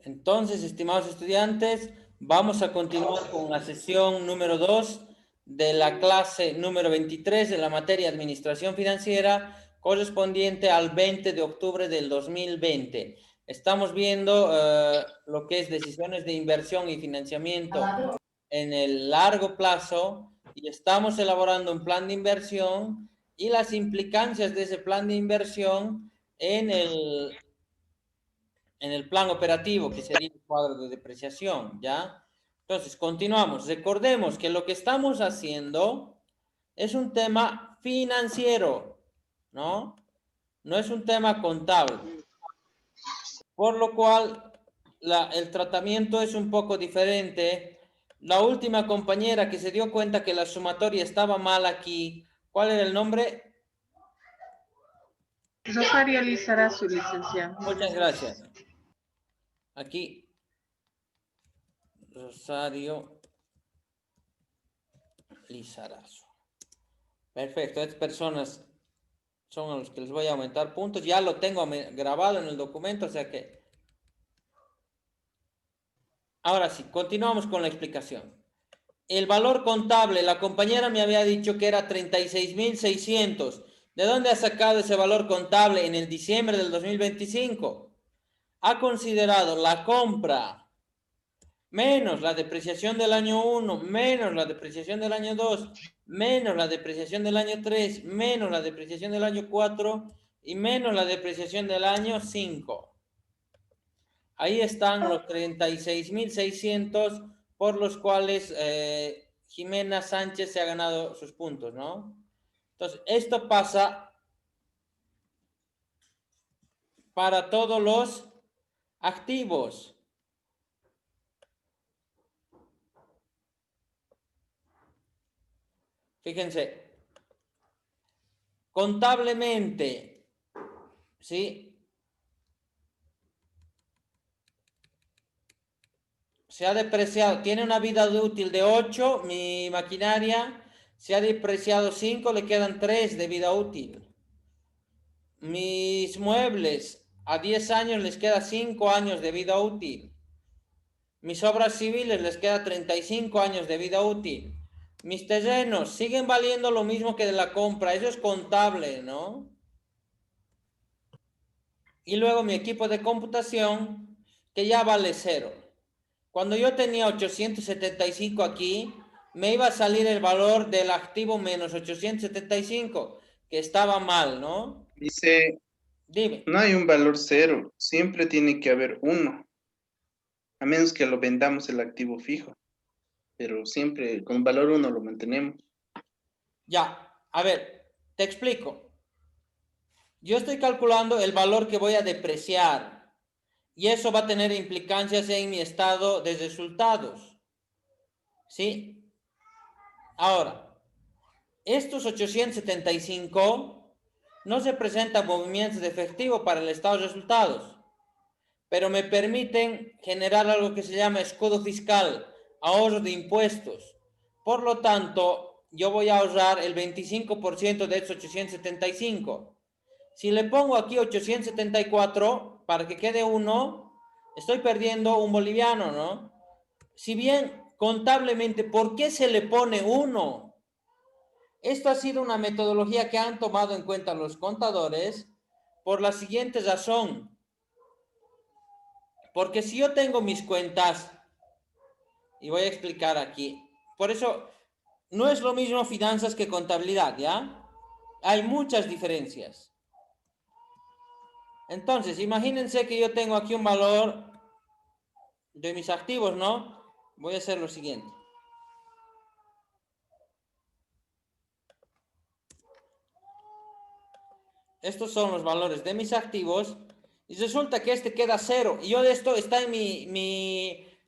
Entonces, estimados estudiantes, vamos a continuar con la sesión número 2 de la clase número 23 de la materia Administración Financiera, correspondiente al 20 de octubre del 2020. Estamos viendo lo que es decisiones de inversión y financiamiento en el largo plazo y estamos elaborando un plan de inversión y las implicancias de ese plan de inversión en el plan operativo, que sería el cuadro de depreciación, ¿ya? Entonces, continuamos. Recordemos que lo que estamos haciendo es un tema financiero, ¿no? No es un tema contable. Por lo cual, el tratamiento es un poco diferente. La última compañera que se dio cuenta que la sumatoria estaba mal aquí, ¿cuál era el nombre? Rosario Lizarazu, licenciado. Muchas gracias. Aquí, Rosario Lizarazu. Perfecto, estas personas son a los que les voy a aumentar puntos. Ya lo tengo grabado en el documento, o sea que... Ahora sí, continuamos con la explicación. El valor contable, la compañera me había dicho que era 36.600. ¿De dónde ha sacado ese valor contable en el diciembre del 2025? Ha considerado la compra menos la depreciación del año 1, menos la depreciación del año 2, menos la depreciación del año 3, menos la depreciación del año 4 y menos la depreciación del año 5. Ahí están los 36.600 por los cuales Jimena Sánchez se ha ganado sus puntos, ¿no? Entonces, esto pasa para todos los activos. Fíjense, contablemente, ¿sí? Se ha depreciado, tiene una vida útil de 8, mi maquinaria, se ha depreciado 5, le quedan 3 de vida útil. Mis muebles, a 10 años les queda 5 años de vida útil. Mis obras civiles les queda 35 años de vida útil. Mis terrenos siguen valiendo lo mismo que de la compra, eso es contable, ¿no? Y luego mi equipo de computación, que ya vale 0. Cuando yo tenía 875 aquí, me iba a salir el valor del activo menos 875, que estaba mal, ¿no? Dice, Dime. no hay un valor cero, siempre tiene que haber uno, a menos que lo vendamos el activo fijo, pero siempre con valor uno lo mantenemos. Ya, a ver, te explico. Yo estoy calculando el valor que voy a depreciar y eso va a tener implicancias en mi estado de resultados, ¿sí? Ahora, estos 875 no se presentan movimientos de efectivo para el estado de resultados, pero me permiten generar algo que se llama escudo fiscal, ahorro de impuestos. Por lo tanto, yo voy a ahorrar el 25% de estos 875. Si le pongo aquí 874 para que quede 1, estoy perdiendo un boliviano, ¿no? Si bien contablemente, ¿por qué se le pone 1? Esto ha sido una metodología que han tomado en cuenta los contadores por la siguiente razón. Porque si yo tengo mis cuentas, y voy a explicar aquí, por eso no es lo mismo finanzas que contabilidad, ¿ya? Hay muchas diferencias. Entonces, imagínense que yo tengo aquí un valor de mis activos, ¿no? Voy a hacer lo siguiente. Estos son los valores de mis activos y resulta que este queda 0. Y yo de esto está en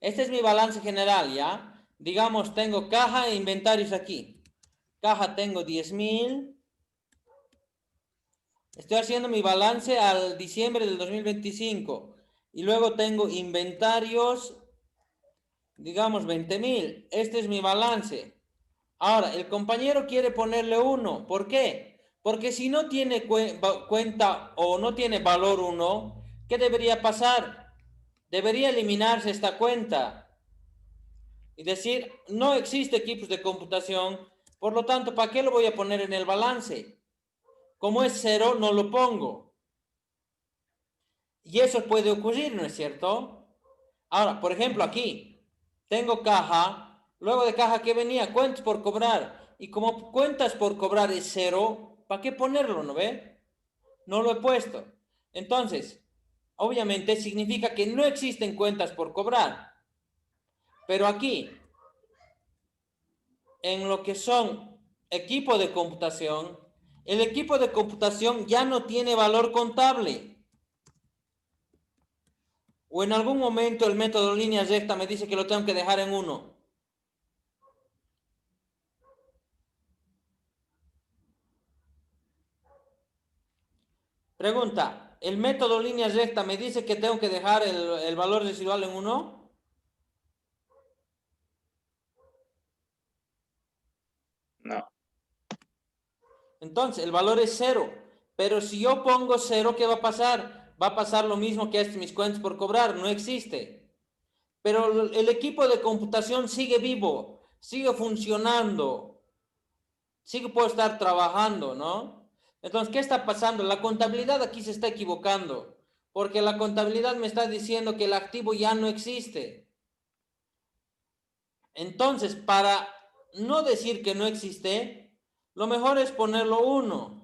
este es mi balance general, ¿ya? Digamos, tengo caja e inventarios aquí. Caja tengo 10.000. Estoy haciendo mi balance al diciembre del 2025. Y luego tengo inventarios, digamos, 20.000. Este es mi balance. Ahora, el compañero quiere ponerle 1. ¿Por qué? Porque si no tiene cuenta o no tiene valor 1, ¿qué debería pasar? debería eliminarse esta cuenta y decir, no existe equipos de computación, por lo tanto, ¿para qué lo voy a poner en el balance? Como es cero, no lo pongo. Y eso puede ocurrir, ¿no es cierto? Ahora, por ejemplo, aquí tengo caja, luego de caja, ¿qué venía? Cuentas por cobrar. Y como cuentas por cobrar es cero, ¿para qué ponerlo, no ve? No lo he puesto. Entonces, obviamente significa que no existen cuentas por cobrar. Pero aquí, en lo que son equipo de computación, el equipo de computación ya no tiene valor contable. O en algún momento el método línea recta me dice que lo tengo que dejar en 1. Pregunta, ¿el método línea recta me dice que tengo que dejar el valor residual en 1? No. Entonces, el valor es 0. Pero si yo pongo 0, ¿qué va a pasar? Va a pasar lo mismo que mis cuentas por cobrar, no existe. Pero el equipo de computación sigue vivo, sigue funcionando, sigue puedo estar trabajando, ¿no? Entonces, ¿qué está pasando? La contabilidad aquí se está equivocando, porque la contabilidad me está diciendo que el activo ya no existe. Entonces, para no decir que no existe, lo mejor es ponerlo 1.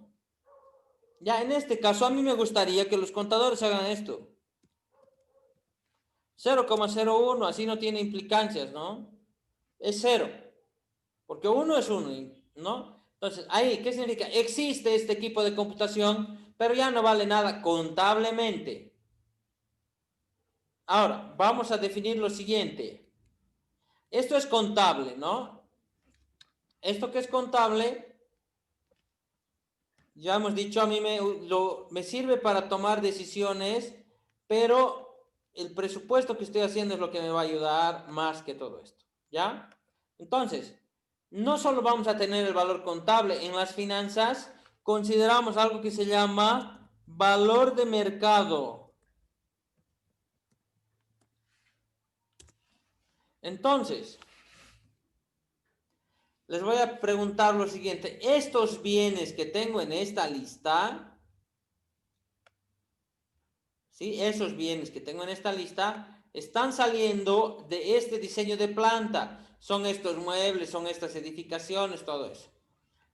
Ya, en este caso, a mí me gustaría que los contadores hagan esto. 0,01, así no tiene implicancias, ¿no? Es 0, porque 1 es 1, ¿no? Entonces, ahí, ¿qué significa? Existe este equipo de computación, pero ya no vale nada contablemente. Ahora, vamos a definir lo siguiente. Esto es contable, ¿no? Esto que es contable, ya hemos dicho, a mí me sirve para tomar decisiones, pero el presupuesto que estoy haciendo es lo que me va a ayudar más que todo esto, ¿ya? Entonces, no solo vamos a tener el valor contable, en las finanzas consideramos algo que se llama valor de mercado. Entonces, les voy a preguntar lo siguiente, estos bienes que tengo en esta lista, ¿sí? Esos bienes que tengo en esta lista están saliendo de este diseño de planta. Son estos muebles, son estas edificaciones, todo eso.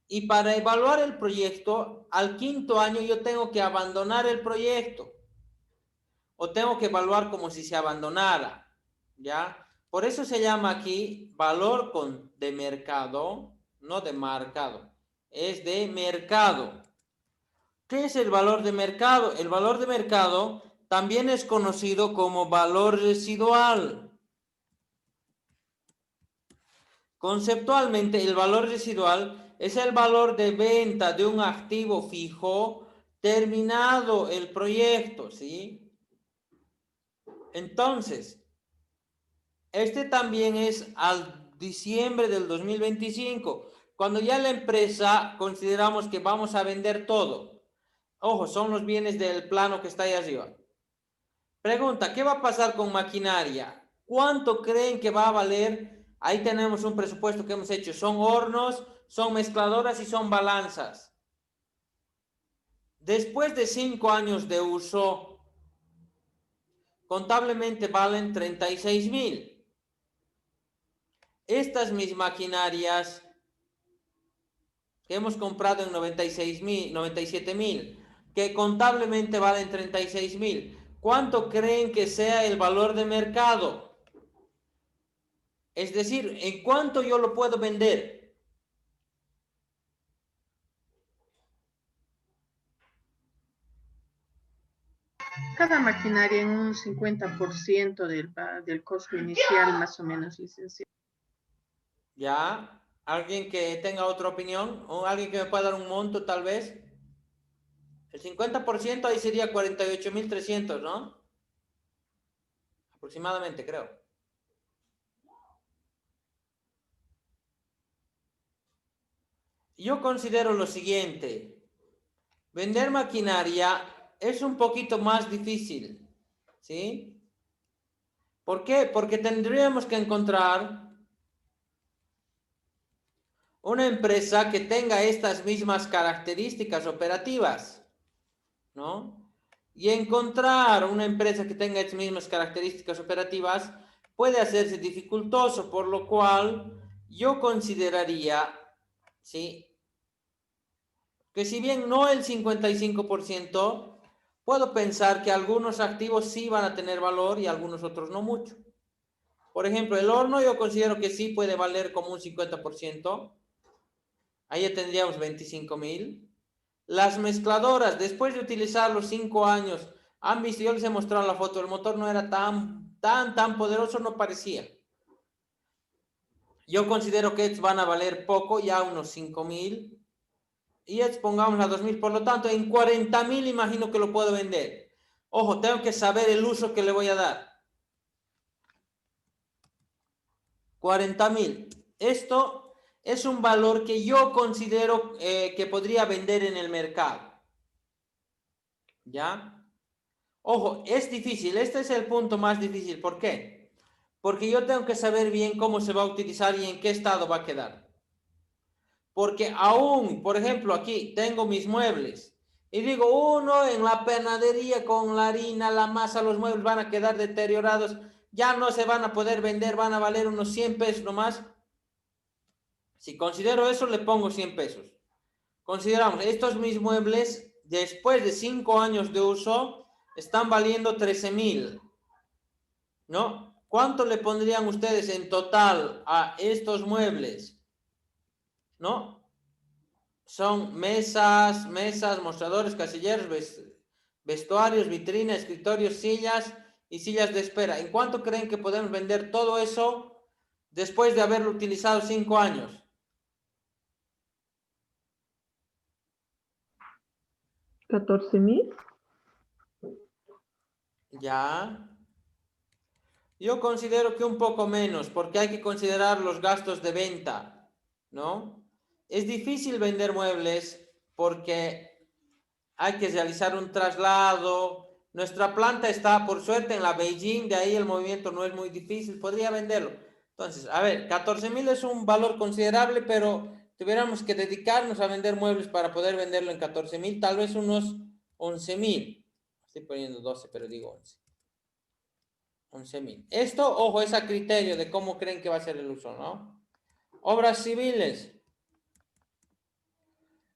Y para evaluar el proyecto, al 5.º año yo tengo que abandonar el proyecto. O tengo que evaluar como si se abandonara. ¿Ya? Por eso se llama aquí valor de mercado, no de marcado. Es de mercado. ¿Qué es el valor de mercado? El valor de mercado también es conocido como valor residual. Conceptualmente, el valor residual es el valor de venta de un activo fijo terminado el proyecto, ¿sí? Entonces, este también es al diciembre del 2025, cuando ya la empresa consideramos que vamos a vender todo. Ojo, son los bienes del plano que está ahí arriba. Pregunta, ¿qué va a pasar con maquinaria? ¿Cuánto creen que va a valer? Ahí tenemos un presupuesto que hemos hecho. Son hornos, son mezcladoras y son balanzas. Después de 5 años de uso, contablemente valen 36,000. Estas mis maquinarias que hemos comprado en 96,000, 97,000, que contablemente valen 36,000. ¿Cuánto creen que sea el valor de mercado? Es decir, ¿en cuánto yo lo puedo vender? Cada maquinaria en un 50% del costo inicial, más o menos, licenciado. ¿Ya? ¿Alguien que tenga otra opinión? ¿O alguien que me pueda dar un monto tal vez? El 50% ahí sería 48,300, ¿no? Aproximadamente, creo. Yo considero lo siguiente. Vender maquinaria es un poquito más difícil, ¿sí? ¿Por qué? Porque tendríamos que encontrar una empresa que tenga estas mismas características operativas, ¿no? Y encontrar una empresa que tenga estas mismas características operativas puede hacerse dificultoso, por lo cual yo consideraría, ¿sí?, que si bien no el 55%, puedo pensar que algunos activos sí van a tener valor y algunos otros no mucho. Por ejemplo, el horno yo considero que sí puede valer como un 50%. Ahí ya tendríamos 25,000. Las mezcladoras, después de utilizar los 5 años, han visto, yo les he mostrado la foto, el motor no era tan poderoso, no parecía. Yo considero que estos van a valer poco, ya unos 5,000. Y estos pongamos a 2,000, por lo tanto, en 40,000 imagino que lo puedo vender. Ojo, tengo que saber el uso que le voy a dar. 40,000. Esto es un valor que yo considero que podría vender en el mercado. ¿Ya? Ojo, es difícil. Este es el punto más difícil. ¿Por qué? Porque yo tengo que saber bien cómo se va a utilizar y en qué estado va a quedar. Porque aún, por ejemplo, aquí tengo mis muebles y digo, uno en la panadería con la harina, la masa, los muebles van a quedar deteriorados, ya no se van a poder vender, van a valer unos 100 pesos nomás. Si considero eso, le pongo 100 pesos. Consideramos, estos mis muebles, después de 5 años de uso, están valiendo 13,000, ¿no? ¿Cuánto le pondrían ustedes en total a estos muebles? ¿No? Son mesas, mostradores, casilleros, vestuarios, vitrinas, escritorios, sillas y sillas de espera. ¿En cuánto creen que podemos vender todo eso después de haberlo utilizado 5 años? ¿14,000? Ya. Yo considero que un poco menos, porque hay que considerar los gastos de venta, ¿no? Es difícil vender muebles porque hay que realizar un traslado. Nuestra planta está, por suerte, en la Beijing, de ahí el movimiento no es muy difícil, podría venderlo. Entonces, a ver, 14,000 es un valor considerable, pero tuviéramos que dedicarnos a vender muebles para poder venderlo en 14,000, tal vez unos 11,000. Estoy poniendo 12, pero digo 11. 11,000. Esto, ojo, es a criterio de cómo creen que va a ser el uso, ¿no? Obras civiles.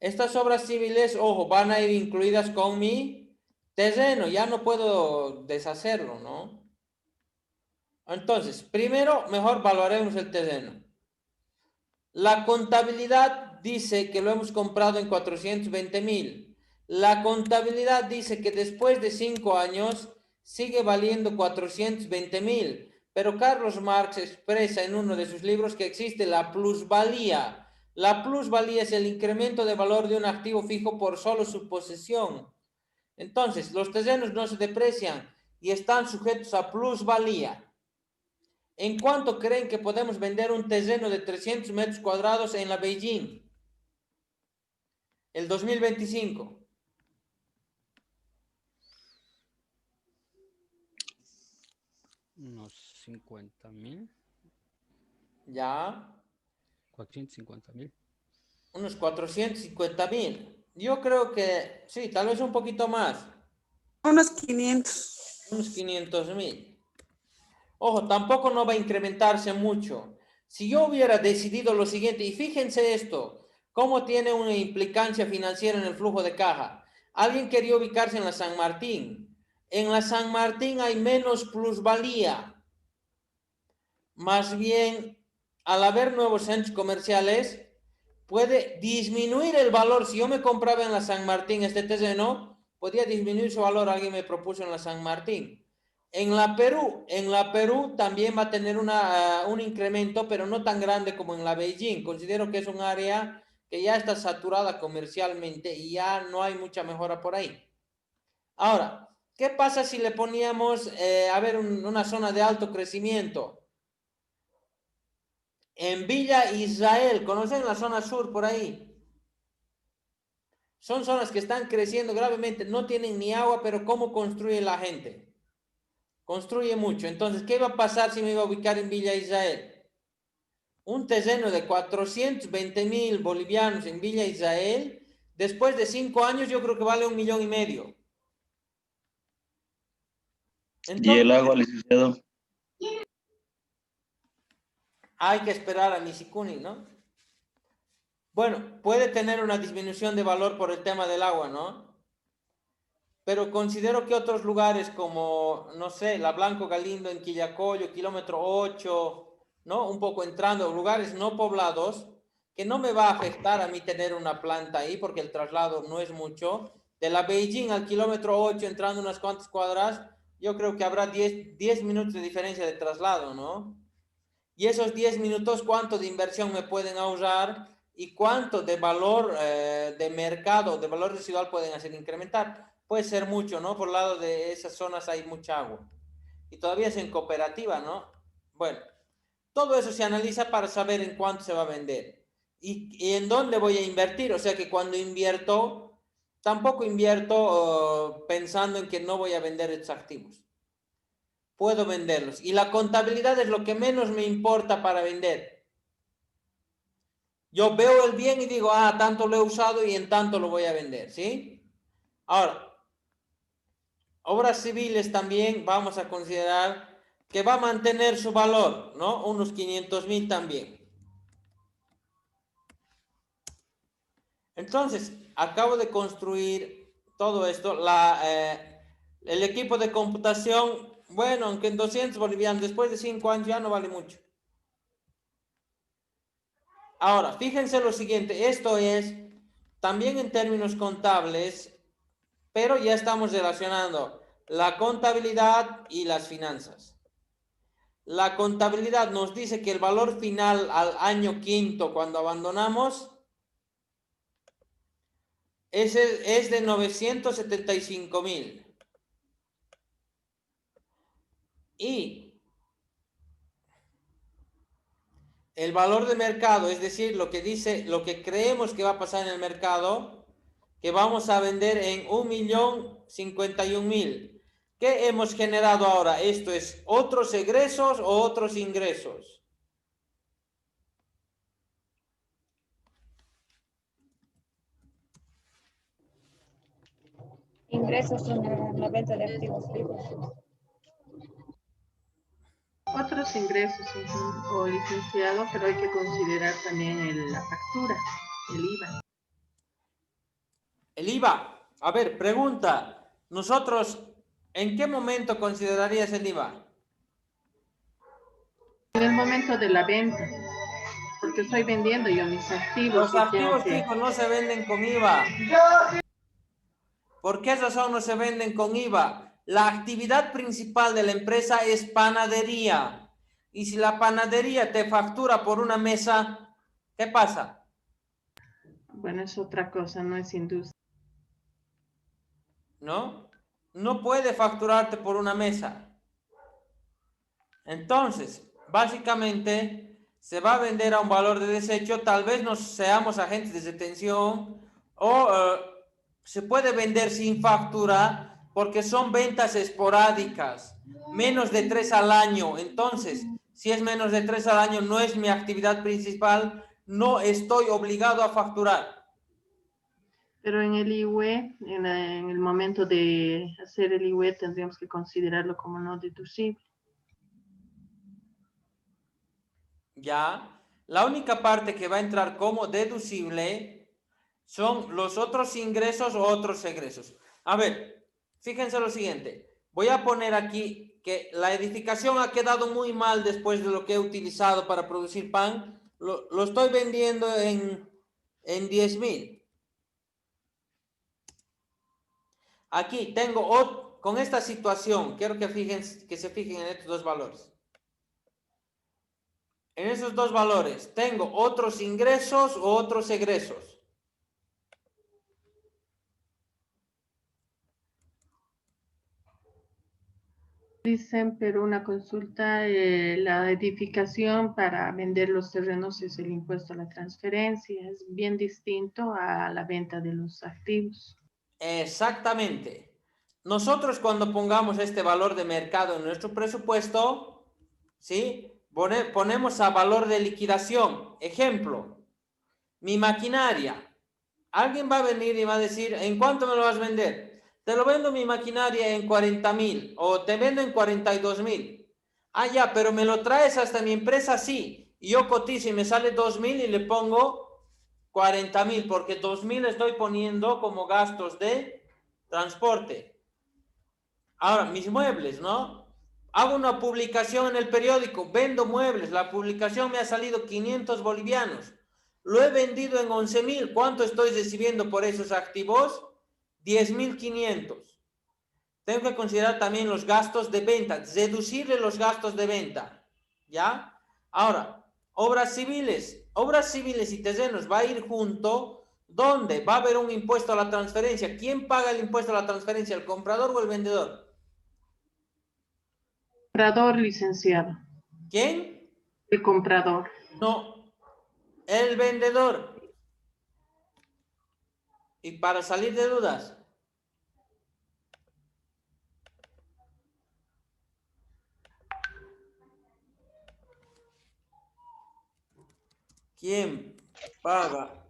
Estas obras civiles, ojo, van a ir incluidas con mi terreno. Ya no puedo deshacerlo, ¿no? Entonces, primero, mejor valoremos el terreno. La contabilidad dice que lo hemos comprado en 420,000. La contabilidad dice que después de 5 años sigue valiendo 420,000. Pero Carlos Marx expresa en uno de sus libros que existe la plusvalía. La plusvalía es el incremento de valor de un activo fijo por solo su posesión. Entonces, los terrenos no se deprecian y están sujetos a plusvalía. ¿En cuánto creen que podemos vender un terreno de 300 metros cuadrados en la Beijing? El 2025. Unos 50,000. Ya. 450,000. Unos 450,000. Yo creo que sí, tal vez un poquito más. Unos 500. Unos 500,000. Ojo, tampoco no va a incrementarse mucho. Si yo hubiera decidido lo siguiente, y fíjense esto, cómo tiene una implicancia financiera en el flujo de caja. Alguien quería ubicarse en la San Martín. En la San Martín hay menos plusvalía. Más bien, al haber nuevos centros comerciales, puede disminuir el valor. Si yo me compraba en la San Martín este terreno, podía disminuir su valor. Alguien me propuso en la San Martín. En la Perú también va a tener un incremento, pero no tan grande como en la Beijing. Considero que es un área que ya está saturada comercialmente y ya no hay mucha mejora por ahí. Ahora, ¿qué pasa si le poníamos, una zona de alto crecimiento? En Villa Israel, ¿conocen la zona sur por ahí? Son zonas que están creciendo gravemente, no tienen ni agua, pero ¿cómo construye la gente? construye mucho. Entonces, ¿qué iba a pasar si me iba a ubicar en Villa Israel? Un terreno de 420.000 bolivianos en Villa Israel, después de 5 años yo creo que vale 1,5 millones. Y el Entonces, agua, licenciado. hay que esperar a Misikuni, ¿no? Bueno, puede tener una disminución de valor por el tema del agua, ¿no? Pero considero que otros lugares como, no sé, la Blanco Galindo en Quillacollo, kilómetro 8, ¿no? Un poco entrando, lugares no poblados, que no me va a afectar a mí tener una planta ahí, porque el traslado no es mucho. De la Beijing al kilómetro 8, entrando unas cuantas cuadras, yo creo que habrá 10 minutos de diferencia de traslado, ¿no? Y esos 10 minutos, ¿cuánto de inversión me pueden ahorrar y cuánto de valor de mercado, de valor residual pueden hacer incrementar? Puede ser mucho, ¿no? Por el lado de esas zonas hay mucha agua. Y todavía es en cooperativa, ¿no? Bueno, todo eso se analiza para saber en cuánto se va a vender y en dónde voy a invertir. O sea que cuando invierto, tampoco invierto pensando en que no voy a vender estos activos. Puedo venderlos. Y la contabilidad es lo que menos me importa para vender. Yo veo el bien y digo, ah, tanto lo he usado y en tanto lo voy a vender, ¿sí? Ahora, obras civiles también vamos a considerar que va a mantener su valor, ¿no? Unos 500.000 también. Entonces, acabo de construir todo esto. El equipo de computación, bueno, aunque en 200 bolivianos, después de 5 años ya no vale mucho. Ahora, fíjense lo siguiente, esto es también en términos contables, pero ya estamos relacionando la contabilidad y las finanzas. La contabilidad nos dice que el valor final al año quinto, cuando abandonamos, es de 975.000. Y el valor de mercado, es decir, lo que dice, lo que creemos que va a pasar en el mercado, que vamos a vender en 1.051.000. ¿Qué hemos generado ahora? ¿Esto es otros egresos o otros ingresos? Ingresos en la venta de activos fijos. Otros ingresos, o licenciado, pero hay que considerar también la factura, el IVA. El IVA. A ver, pregunta. Nosotros, ¿en qué momento considerarías el IVA? En el momento de la venta, porque estoy vendiendo yo mis activos Los y tengo activos que... fijos no se venden con IVA. ¿Por qué razón no se venden con IVA? La actividad principal de la empresa es panadería. Y si la panadería te factura por una mesa, ¿qué pasa? Bueno, es otra cosa, no es industria. ¿No? No puede facturarte por una mesa. Entonces, básicamente, se va a vender a un valor de desecho. Tal vez no seamos agentes de retención o se puede vender sin factura porque son ventas esporádicas, menos de 3 al año. Entonces, si es menos de 3 al año, no es mi actividad principal, no estoy obligado a facturar. Pero en el IUE, en el momento de hacer el IUE, tendríamos que considerarlo como no deducible. Ya, la única parte que va a entrar como deducible son los otros ingresos o otros egresos. A ver, fíjense lo siguiente. Voy a poner aquí que la edificación ha quedado muy mal después de lo que he utilizado para producir pan. Lo estoy vendiendo en 10.000. Aquí tengo, con esta situación, quiero que se fijen en estos dos valores. En esos dos valores, ¿tengo otros ingresos o otros egresos? Dicen, pero una consulta, la edificación para vender los terrenos es el impuesto a la transferencia, es bien distinto a la venta de los activos. Exactamente. nosotros cuando pongamos este valor de mercado en nuestro presupuesto, ¿sí? Ponemos a valor de liquidación. Ejemplo, mi maquinaria. Alguien va a venir y va a decir, ¿en cuánto me lo vas a vender? Te lo vendo mi maquinaria en 40,000 o te vendo en 42,000. Ah, ya, pero me lo traes hasta mi empresa, sí. Y yo cotizo y me sale 2,000 y le pongo 40,000 porque 2,000 estoy poniendo como gastos de transporte. Ahora, mis muebles, ¿no? Hago una publicación en el periódico, vendo muebles, la publicación me ha salido 500 bolivianos. Lo he vendido en 11,000. ¿Cuánto estoy recibiendo por esos activos? 10,500. Tengo que considerar también los gastos de venta, deducirle los gastos de venta, ¿ya? Ahora, obras civiles y terrenos va a ir junto, ¿dónde? Va a haber un impuesto a la transferencia. ¿Quién paga el impuesto a la transferencia, el comprador o el vendedor? Comprador, licenciado. ¿Quién? El comprador. No, el vendedor. Y para salir de dudas, ¿quién paga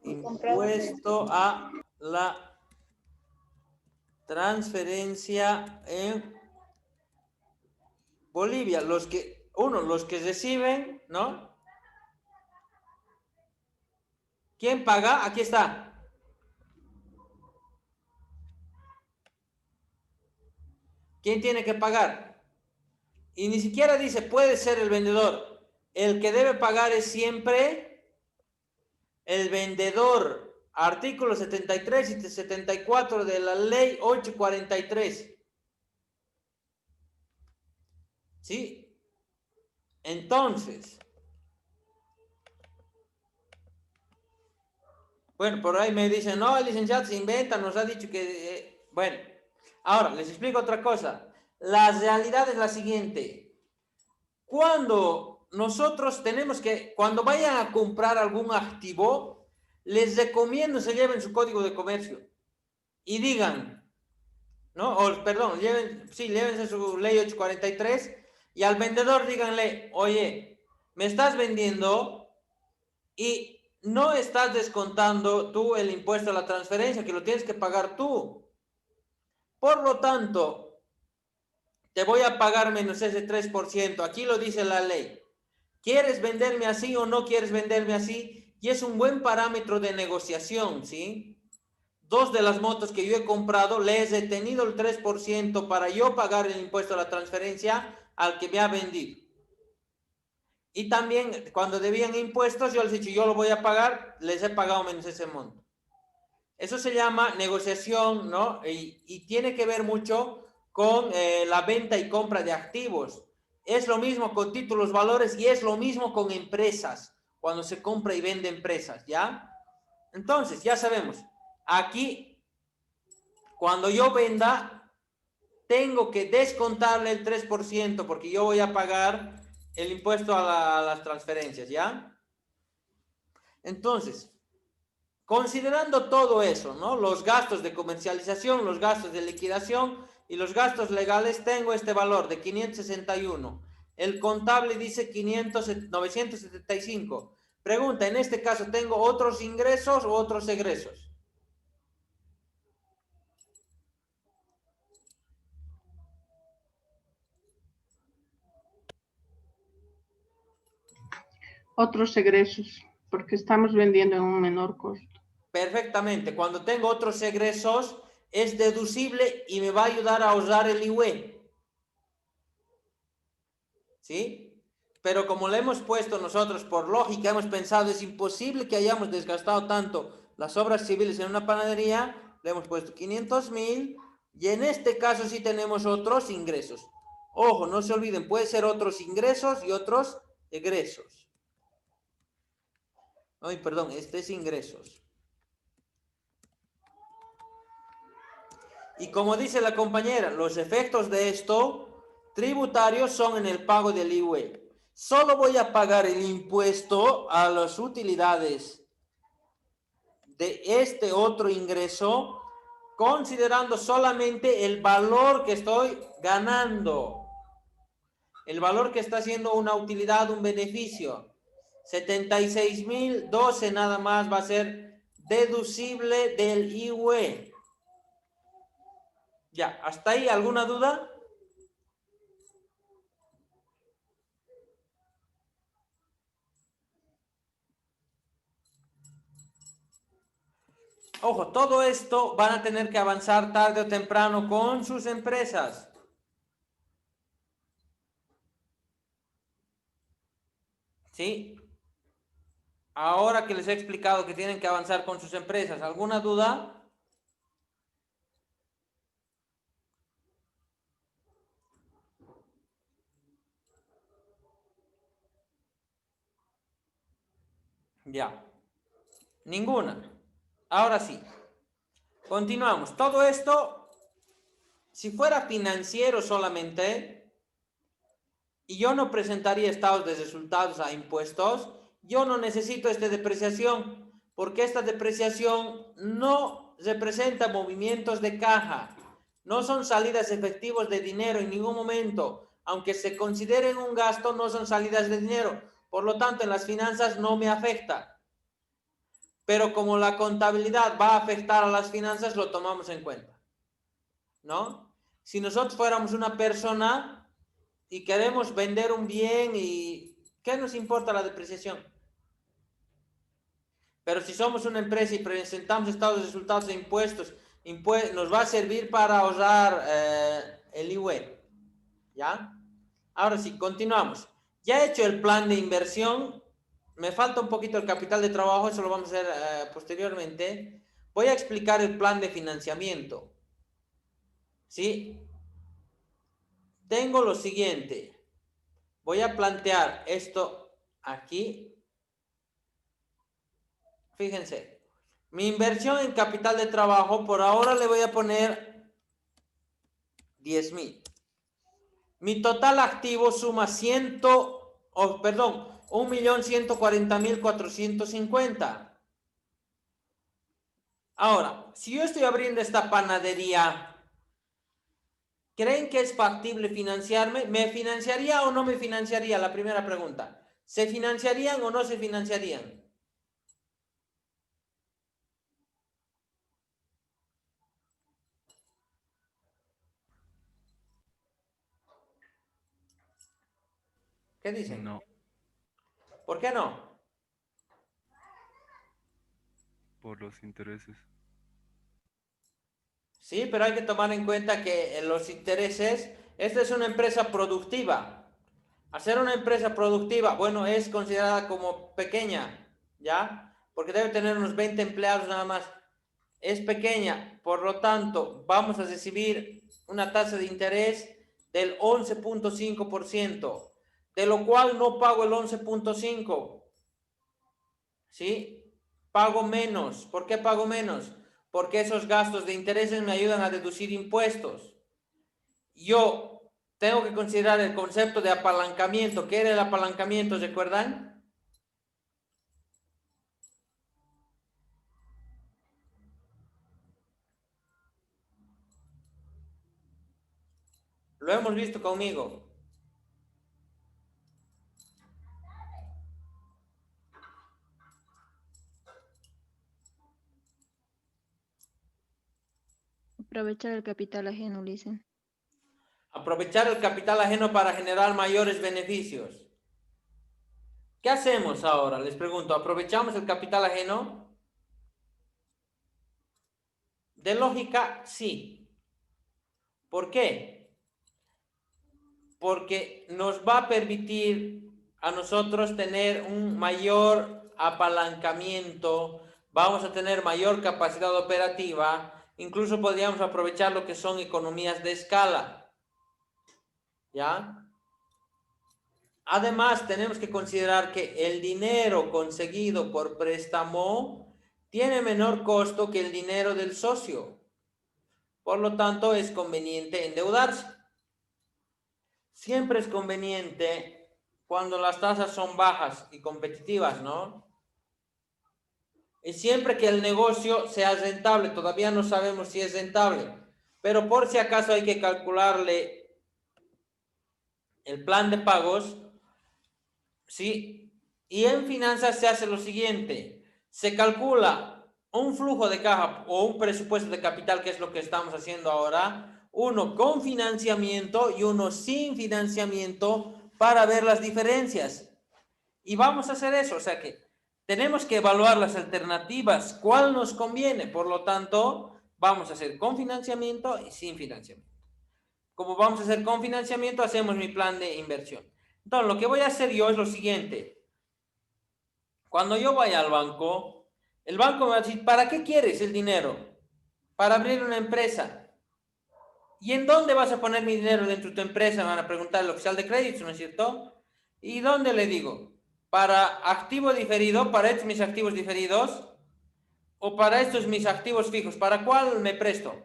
El comprador. impuesto a la transferencia en Bolivia? Los que reciben, ¿no? ¿Quién paga? Aquí está. ¿Quién tiene que pagar? Y ni siquiera dice, puede ser el vendedor. El que debe pagar es siempre el vendedor. Artículos 73 y 74 de la ley 843. ¿Sí? Entonces, bueno, por ahí me dicen, no, el licenciado se inventa, nos ha dicho que... bueno, ahora les explico otra cosa. La realidad es la siguiente. Cuando nosotros cuando vayan a comprar algún activo, les recomiendo se lleven su código de comercio y digan, ¿no? O, perdón, llévense su ley 843 y al vendedor díganle, oye, me estás vendiendo y no estás descontando tú el impuesto a la transferencia, que lo tienes que pagar tú. Por lo tanto, te voy a pagar menos ese 3%. Aquí lo dice la ley. ¿Quieres venderme así o no quieres venderme así? Y es un buen parámetro de negociación, ¿sí? 2 de las motos que yo he comprado, le he retenido el 3% para yo pagar el impuesto a la transferencia al que me ha vendido. Y también, cuando debían impuestos, yo les he dicho, yo lo voy a pagar, les he pagado menos ese monto. Eso se llama negociación, ¿no? Y tiene que ver mucho con la venta y compra de activos. Es lo mismo con títulos, valores y es lo mismo con empresas, cuando se compra y vende empresas, ¿ya? Entonces, ya sabemos, aquí, cuando yo venda, tengo que descontarle el 3% porque yo voy a pagar el impuesto a las transferencias, ¿ya? Entonces, considerando todo eso, ¿no? Los gastos de comercialización, los gastos de liquidación y los gastos legales, tengo este valor de 561. El contable dice 975. Pregunta, en este caso, ¿tengo otros ingresos o otros egresos? Otros egresos, porque estamos vendiendo en un menor costo. Perfectamente. Cuando tengo otros egresos, es deducible y me va a ayudar a ahorrar el IUE. ¿Sí? Pero como le hemos puesto nosotros, por lógica, hemos pensado, es imposible que hayamos desgastado tanto las obras civiles en una panadería, le hemos puesto 500,000 y en este caso sí tenemos otros ingresos. Ojo, no se olviden, puede ser otros ingresos y otros egresos. Ay, perdón, este es ingresos. Y como dice la compañera, los efectos de esto tributarios son en el pago del IUE. Solo voy a pagar el impuesto a las utilidades de este otro ingreso considerando solamente el valor que estoy ganando. El valor que está haciendo una utilidad, un beneficio. 76.012 nada más va a ser deducible del IUE. Ya, ¿hasta ahí alguna duda? Ojo, todo esto van a tener que avanzar tarde o temprano con sus empresas. ¿Sí? Ahora que les he explicado que tienen que avanzar con sus empresas, ¿alguna duda? Ya. Ninguna. Ahora sí. Continuamos. Todo esto, si fuera financiero solamente, y yo no presentaría estados de resultados a impuestos, yo no necesito esta depreciación, porque esta depreciación no representa movimientos de caja, no son salidas efectivas de dinero en ningún momento, aunque se consideren un gasto, no son salidas de dinero, por lo tanto en las finanzas no me afecta, pero como la contabilidad va a afectar a las finanzas, lo tomamos en cuenta, ¿no? Si nosotros fuéramos una persona y queremos vender un bien, y ¿qué nos importa la depreciación? Pero si somos una empresa y presentamos estados de resultados de impuestos, nos va a servir para ahorrar el IUE. ¿Ya? Ahora sí, continuamos. Ya he hecho el plan de inversión. Me falta un poquito el capital de trabajo, eso lo vamos a hacer posteriormente. Voy a explicar el plan de financiamiento. ¿Sí? Tengo lo siguiente. Voy a plantear esto aquí. Fíjense, mi inversión en capital de trabajo, por ahora le voy a poner 10.000. Mi total activo suma 1.140.450. Ahora, si yo estoy abriendo esta panadería, ¿creen que es factible financiarme? ¿Me financiaría o no me financiaría? La primera pregunta. ¿Se financiarían o no se financiarían? ¿Qué dicen? No, ¿Por qué no? por los intereses. Sí, pero hay que tomar en cuenta que los intereses, esta es una empresa productiva. Hacer una empresa productiva, bueno, es considerada como pequeña, ¿ya? Porque debe tener unos 20 empleados nada más. Es pequeña, por lo tanto, vamos a recibir una tasa de interés del 11.5%, de lo cual no pago el 11.5%, ¿sí? Pago menos. ¿Por qué pago menos? Porque esos gastos de intereses me ayudan a deducir impuestos. Yo tengo que considerar el concepto de apalancamiento. ¿Qué era el apalancamiento? ¿Recuerdan? Lo hemos visto conmigo. Aprovechar el capital ajeno, dicen. Aprovechar el capital ajeno para generar mayores beneficios. ¿Qué hacemos ahora? Les pregunto, ¿aprovechamos el capital ajeno? De lógica, sí. ¿Por qué? Porque nos va a permitir a nosotros tener un mayor apalancamiento, vamos a tener mayor capacidad operativa, incluso podríamos aprovechar lo que son economías de escala. ¿Ya? Además, tenemos que considerar que el dinero conseguido por préstamo tiene menor costo que el dinero del socio. Por lo tanto, es conveniente endeudarse. Siempre es conveniente cuando las tasas son bajas y competitivas, ¿no? es siempre que el negocio sea rentable. Todavía no sabemos si es rentable, pero por si acaso hay que calcularle el plan de pagos, ¿sí? Y en finanzas se hace lo siguiente, se calcula un flujo de caja o un presupuesto de capital, que es lo que estamos haciendo ahora, uno con financiamiento y uno sin financiamiento para ver las diferencias. Y vamos a hacer eso, o sea que tenemos que evaluar las alternativas, cuál nos conviene, por lo tanto, vamos a hacer con financiamiento y sin financiamiento. Como vamos a hacer con financiamiento, hacemos mi plan de inversión. Entonces, lo que voy a hacer yo es lo siguiente. Cuando yo vaya al banco, el banco me va a decir, ¿para qué quieres el dinero? Para abrir una empresa. ¿Y en dónde vas a poner mi dinero dentro de tu empresa? Me van a preguntar el oficial de crédito, ¿no es cierto? ¿Y dónde le digo? ¿Para activo diferido, para estos mis activos diferidos? ¿O para estos mis activos fijos? ¿Para cuál me presto?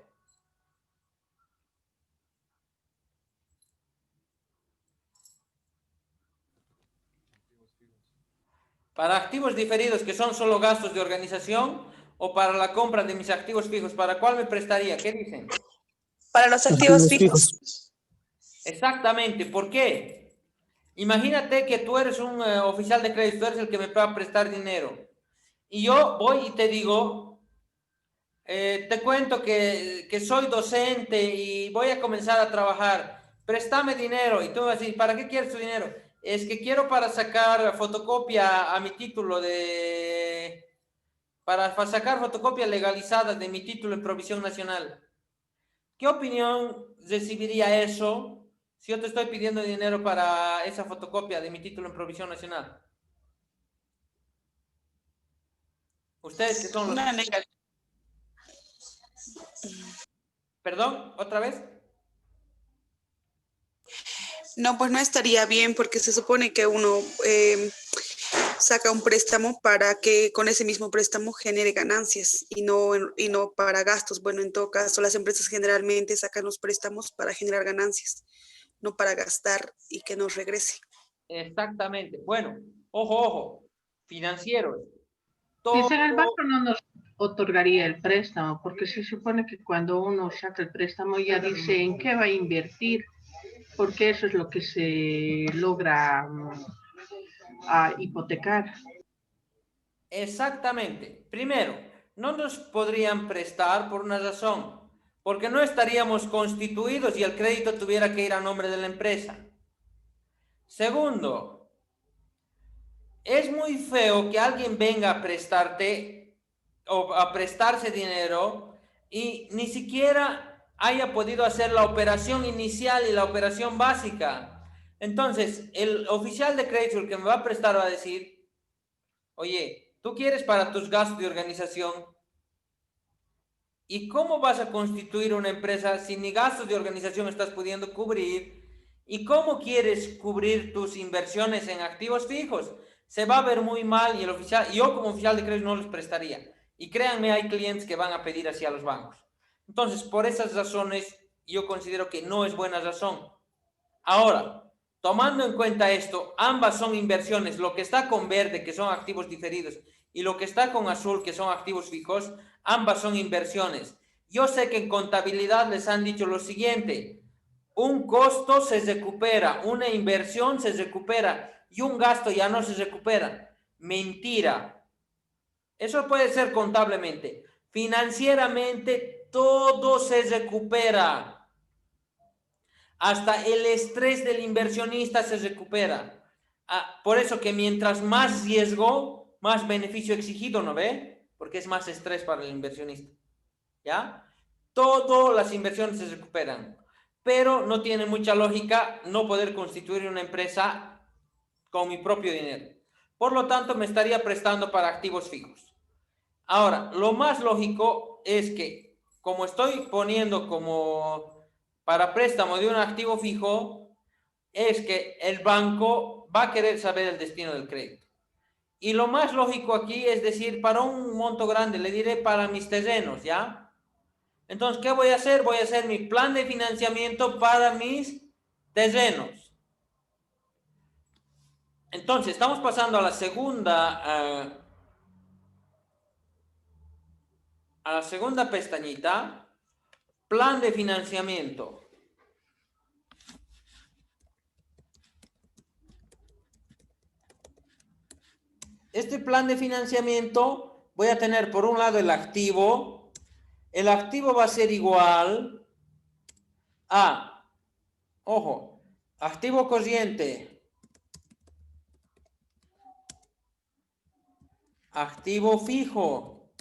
¿Para activos diferidos que son solo gastos de organización? ¿O para la compra de mis activos fijos? ¿Para cuál me prestaría? ¿Qué dicen? Para los activos fijos. Exactamente. ¿Por qué? Imagínate que tú eres un oficial de crédito, tú eres el que me va a prestar dinero. Y yo voy y te digo, te cuento que soy docente y voy a comenzar a trabajar. Préstame dinero. Y tú me vas a decir, ¿para qué quieres tu dinero? Es que quiero para sacar fotocopia a mi título de... Para sacar fotocopia legalizada de mi título en provisión nacional. ¿Qué opinión recibiría eso si yo te estoy pidiendo dinero para esa fotocopia de mi título en provisión nacional? Ustedes que son los... Una negativa. ¿Perdón? ¿Otra vez? No, pues no estaría bien porque se supone que uno saca un préstamo para que con ese mismo préstamo genere ganancias y no para gastos. Bueno, en todo caso, las empresas generalmente sacan los préstamos para generar ganancias, no para gastar y que nos regrese. Exactamente. Bueno, ojo, financieros. Dicen, el Todo, banco no nos otorgaría el préstamo, porque se supone que cuando uno saca el préstamo ya dice en qué va a invertir, porque eso es lo que se logra a hipotecar. exactamente. Primero, no nos podrían prestar por una razón, porque no estaríamos constituidos y el crédito tuviera que ir a nombre de la empresa. Segundo, es muy feo que alguien venga a prestarte o a prestarse dinero y ni siquiera haya podido hacer la operación inicial y la operación básica. Entonces, el oficial de crédito, el que me va a prestar, va a decir, oye, tú quieres para tus gastos de organización, ¿y cómo vas a constituir una empresa si ni gastos de organización estás pudiendo cubrir? ¿Y cómo quieres cubrir tus inversiones en activos fijos? Se va a ver muy mal y el oficial, yo como oficial de crédito no les prestaría. Y créanme, hay clientes que van a pedir así a los bancos. Entonces, por esas razones, yo considero que no es buena razón. Ahora, tomando en cuenta esto, ambas son inversiones. Lo que está con verde, que son activos diferidos, y lo que está con azul, que son activos fijos, ambas son inversiones. Yo sé que en contabilidad les han dicho lo siguiente: un costo se recupera, una inversión se recupera y un gasto ya no se recupera. Mentira. Eso puede ser contablemente. Financieramente todo se recupera. Hasta el estrés del inversionista se recupera. Por eso que mientras más riesgo, más beneficio exigido, ¿no ve? Porque es más estrés para el inversionista. ¿Ya? Todas las inversiones se recuperan. Pero no tiene mucha lógica no poder constituir una empresa con mi propio dinero. Por lo tanto, me estaría prestando para activos fijos. Ahora, lo más lógico es que, como estoy poniendo como para préstamo de un activo fijo, es que el banco va a querer saber el destino del crédito. Y lo más lógico aquí es decir, para un monto grande, le diré para mis terrenos, ¿ya? Entonces, ¿qué voy a hacer? Voy a hacer mi plan de financiamiento para mis terrenos. Entonces, estamos pasando a la segunda a la segunda pestañita, plan de financiamiento. Este plan de financiamiento voy a tener por un lado el activo. El activo va a ser igual a, ojo, activo corriente, activo fijo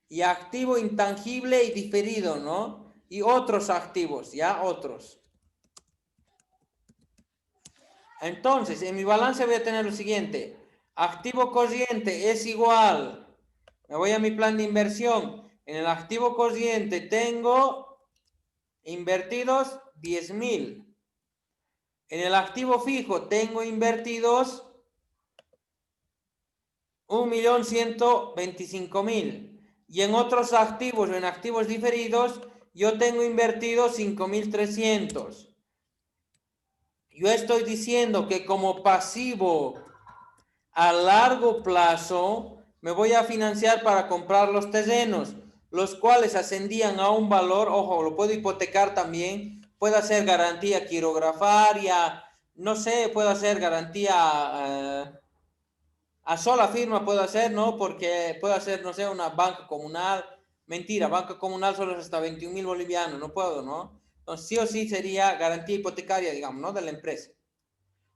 y activo intangible y diferido, ¿no? Y otros activos, ¿ya? Otros. Entonces, en mi balance voy a tener lo siguiente. Activo corriente es igual. Me voy a mi plan de inversión. En el activo corriente tengo invertidos 10.000. En el activo fijo tengo invertidos 1.125.000. Y en otros activos o en activos diferidos yo tengo invertidos 5.300. Yo estoy diciendo que como pasivo a largo plazo me voy a financiar para comprar los terrenos, los cuales ascendían a un valor, ojo, lo puedo hipotecar también, puedo hacer garantía quirografaria, no sé, puedo hacer garantía a sola firma, puedo hacer, ¿no? Porque puedo hacer, no sé, una banca comunal, mentira, banca comunal solo es hasta 21.000 bolivianos, no puedo, ¿no? Entonces, sí o sí sería garantía hipotecaria, digamos, ¿no? De la empresa.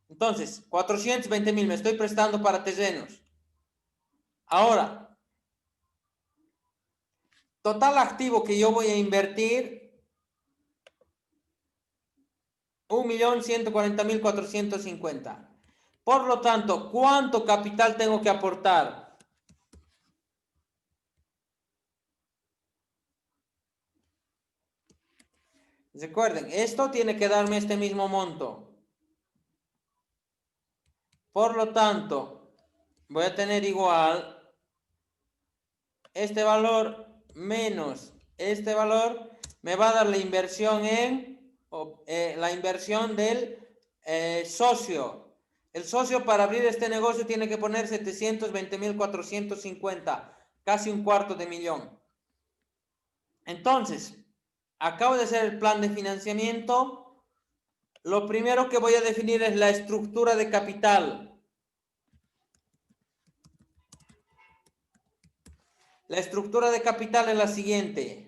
Entonces, 420.000 me estoy prestando para terrenos. Ahora, total activo que yo voy a invertir, 1.140.450. Por lo tanto, ¿cuánto capital tengo que aportar? Recuerden, esto tiene que darme este mismo monto. Por lo tanto, voy a tener igual este valor menos este valor, me va a dar la inversión la inversión del socio. El socio para abrir este negocio tiene que poner 720.450, casi $250.000. Entonces, acabo de hacer el plan de financiamiento. Lo primero que voy a definir es la estructura de capital. La estructura de capital es la siguiente.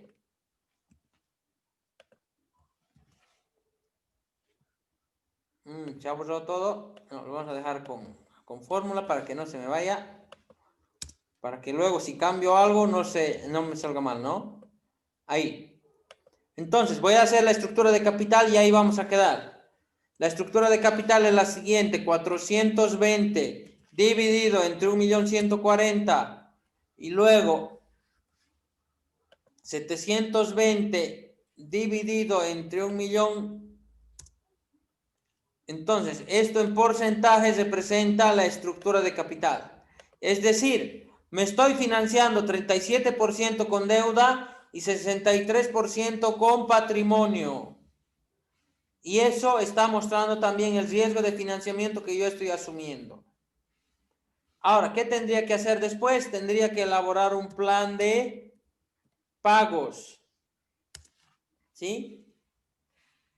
¿Se ha borrado todo? No, lo vamos a dejar con fórmula para que no se me vaya. Para que luego si cambio algo no me salga mal, ¿no? Ahí. Entonces voy a hacer la estructura de capital y ahí vamos a quedar. La estructura de capital es la siguiente. 420 dividido entre 1.140.000 y luego 720 dividido entre 1.000.000. Entonces, esto en porcentajes representa la estructura de capital. Es decir, me estoy financiando 37% con deuda y 63% con patrimonio. Y eso está mostrando también el riesgo de financiamiento que yo estoy asumiendo. Ahora, ¿qué tendría que hacer después? Tendría que elaborar un plan de pagos. ¿Sí?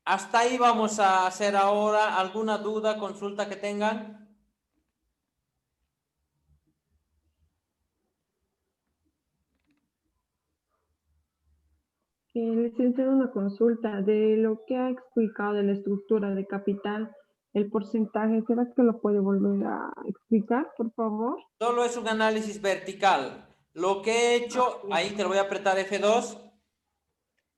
Hasta ahí vamos a hacer ahora. ¿Alguna duda, consulta que tengan? Licenciado, una consulta de lo que ha explicado de la estructura de capital, el porcentaje, ¿será que lo puede volver a explicar, por favor? Solo es un análisis vertical. Lo que he hecho, ahí te lo voy a apretar F2,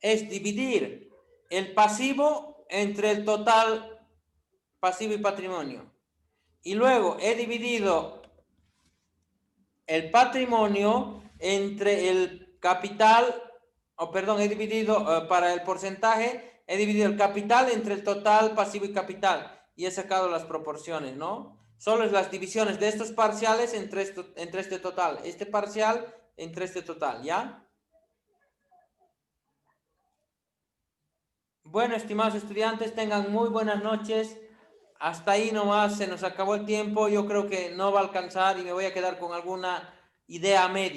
es dividir el pasivo entre el total pasivo y patrimonio. Y luego he dividido el patrimonio entre el capital, he dividido para el porcentaje, he dividido el capital entre el total pasivo y capital y he sacado las proporciones, ¿no? Solo es las divisiones de estos parciales entre este total, este parcial entre este total, ¿ya? Bueno, estimados estudiantes, tengan muy buenas noches. Hasta ahí nomás, se nos acabó el tiempo. Yo creo que no va a alcanzar y me voy a quedar con alguna idea media.